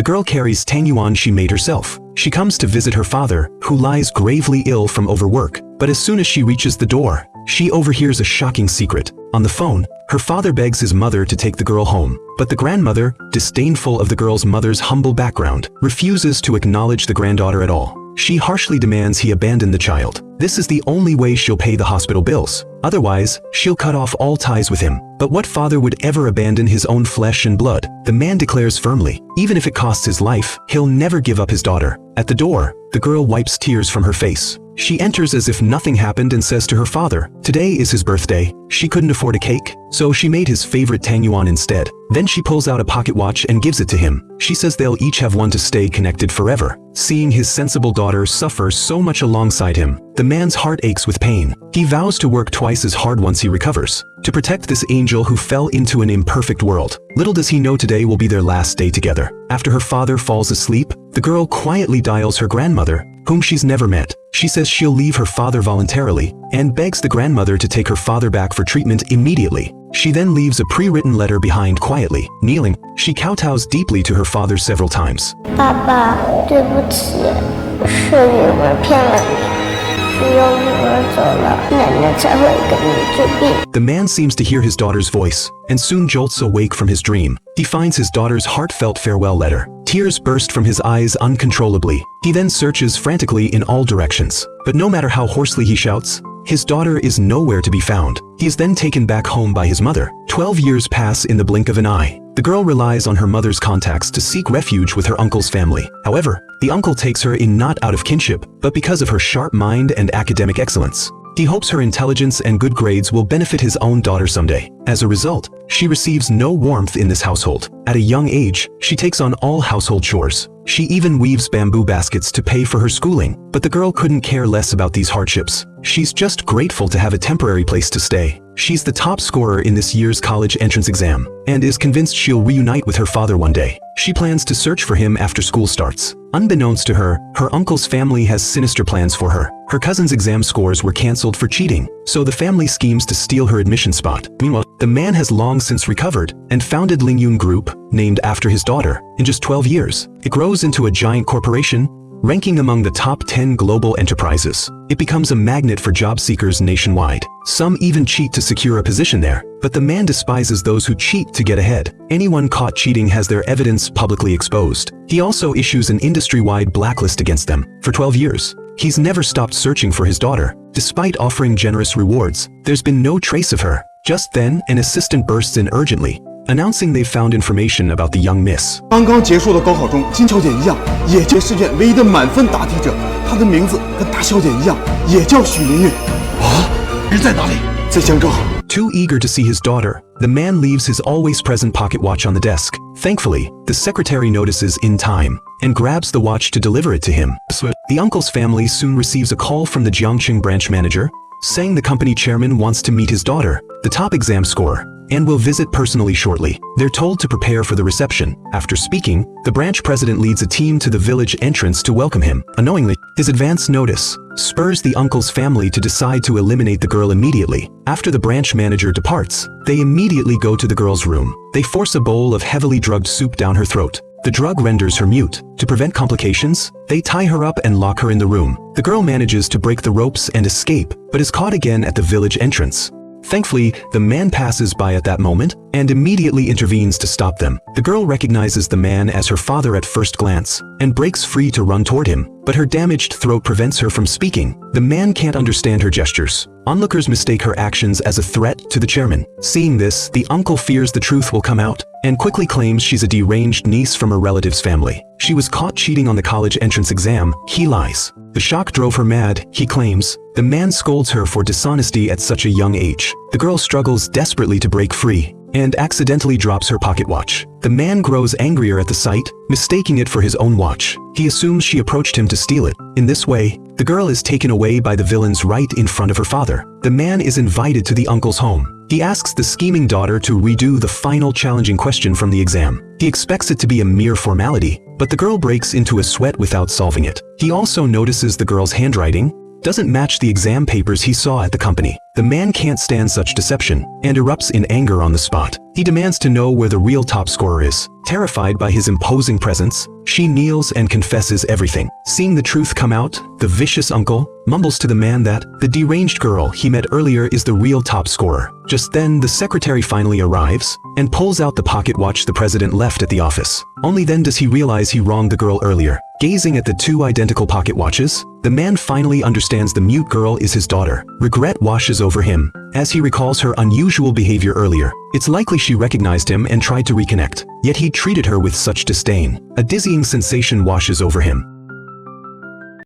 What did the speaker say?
The girl carries Tang Yuan she made herself. She comes to visit her father, who lies gravely ill from overwork. But as soon as she reaches the door, she overhears a shocking secret. On the phone, her father begs his mother to take the girl home. But the grandmother, disdainful of the girl's mother's humble background, refuses to acknowledge the granddaughter at all. She harshly demands he abandon the child. This is the only way she'll pay the hospital bills. Otherwise, she'll cut off all ties with him. But what father would ever abandon his own flesh and blood? The man declares firmly, even if it costs his life, he'll never give up his daughter. At the door, the girl wipes tears from her face. She enters as if nothing happened and says to her father, today is his birthday. She couldn't afford a cake, so she made his favorite Tang Yuan instead. Then she pulls out a pocket watch and gives it to him. She says they'll each have one to stay connected forever. Seeing his sensible daughter suffer so much alongside him, the man's heart aches with pain. He vows to work twice as hard once he recovers, to protect this angel who fell into an imperfect world. Little does he know today will be their last day together. After her father falls asleep, the girl quietly dials her grandmother, whom she's never met. She says she'll leave her father voluntarily, and begs the grandmother to take her father back for treatment immediately. She then leaves a pre-written letter behind quietly. Kneeling, she kowtows deeply to her father several times. 爸爸，对不起，是女儿骗了你，只有女儿走了，奶奶才会给你治病。 The man seems to hear his daughter's voice, and soon jolts awake from his dream. He finds his daughter's heartfelt farewell letter. Tears burst from his eyes uncontrollably. He then searches frantically in all directions. But no matter how hoarsely he shouts, his daughter is nowhere to be found. He is then taken back home by his mother. 12 years pass in the blink of an eye. The girl relies on her mother's contacts to seek refuge with her uncle's family. However, the uncle takes her in not out of kinship, but because of her sharp mind and academic excellence. He hopes her intelligence and good grades will benefit his own daughter someday. As a result, she receives no warmth in this household. At a young age, she takes on all household chores. She even weaves bamboo baskets to pay for her schooling. But the girl couldn't care less about these hardships. She's just grateful to have a temporary place to stay. She's the top scorer in this year's college entrance exam, and is convinced she'll reunite with her father one day. She plans to search for him after school starts. Unbeknownst to her, her uncle's family has sinister plans for her. Her cousin's exam scores were cancelled for cheating, so the family schemes to steal her admission spot. Meanwhile, the man has long since recovered and founded Lingyun Group, named after his daughter. In just 12 years, it grows into a giant corporation, ranking among the top 10 global enterprises. It becomes a magnet for job seekers nationwide. Some even cheat to secure a position there, but the man despises those who cheat to get ahead. Anyone caught cheating has their evidence publicly exposed. He also issues an industry-wide blacklist against them. For 12 years, he's never stopped searching for his daughter. Despite offering generous rewards, there's been no trace of her. Just then, an assistant bursts in urgently, announcing they've found information about the young miss. 刚刚结束的高考中，金小姐一样，也是试卷唯一的满分答题者。她的名字跟大小姐一样，也叫许明韵。啊，人在哪里？在江州。 Too eager to see his daughter, the man leaves his always-present pocket watch on the desk. Thankfully, the secretary notices in time and grabs the watch to deliver it to him. The uncle's family soon receives a call from the Jiangqing branch manager, saying the company chairman wants to meet his daughter, the top exam scorer, and will visit personally shortly. They're told to prepare for the reception. After speaking, the branch president leads a team to the village entrance to welcome him. Unknowingly, his advance notice spurs the uncle's family to decide to eliminate the girl immediately. After the branch manager departs, they immediately go to the girl's room. They force a bowl of heavily drugged soup down her throat. The drug renders her mute. To prevent complications, they tie her up and lock her in the room. The girl manages to break the ropes and escape, but is caught again at the village entrance. Thankfully, the man passes by at that moment and immediately intervenes to stop them. The girl recognizes the man as her father at first glance and breaks free to run toward him, but her damaged throat prevents her from speaking. The man can't understand her gestures. Onlookers mistake her actions as a threat to the chairman. Seeing this, the uncle fears the truth will come out and quickly claims she's a deranged niece from a relative's family. She was caught cheating on the college entrance exam. He lies. The shock drove her mad, he claims. The man scolds her for dishonesty at such a young age. The girl struggles desperately to break free and accidentally drops her pocket watch. The man grows angrier at the sight, mistaking it for his own watch. He assumes she approached him to steal it. In this way, the girl is taken away by the villains right in front of her father. The man is invited to the uncle's home. He asks the scheming daughter to redo the final challenging question from the exam. He expects it to be a mere formality, but the girl breaks into a sweat without solving it. He also notices the girl's handwriting doesn't match the exam papers he saw at the company. The man can't stand such deception and erupts in anger on the spot. He demands to know where the real top scorer is. Terrified by his imposing presence, she kneels and confesses everything. Seeing the truth come out, the vicious uncle mumbles to the man that the deranged girl he met earlier is the real top scorer. Just then, the secretary finally arrives and pulls out the pocket watch the president left at the office. Only then does he realize he wronged the girl earlier. Gazing at the two identical pocket watches, the man finally understands the mute girl is his daughter. Regret washes over him as he recalls her unusual behavior earlier. It's likely she recognized him and tried to reconnect, yet he treated her with such disdain. A dizzying sensation washes over him